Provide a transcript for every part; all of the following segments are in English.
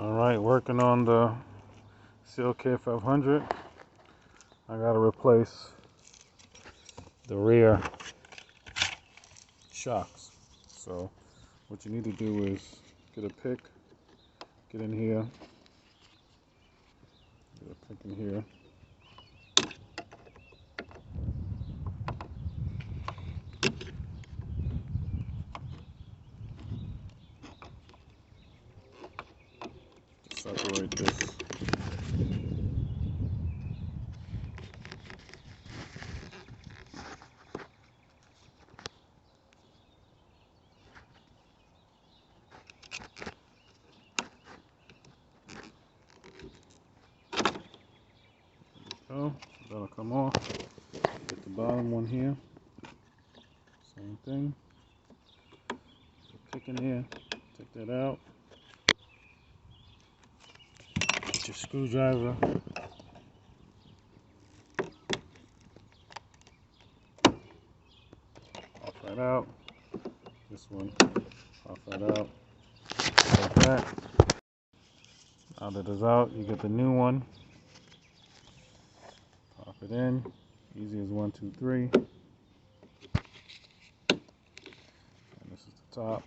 Alright, working on the CLK500. I gotta replace the rear shocks. So what you need to do is get a pick, get in here, get a pick in here. Separate this. That'll come off. Get the bottom one here. Same thing. Pick in here. Take that out. Get your screwdriver. Pop that out. This one. Pop that out. Like that. Now that it's out, you get the new one. Pop it in. Easy as 1, 2, 3. And this is the top.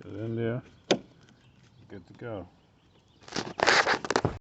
Get it in there. Good to go.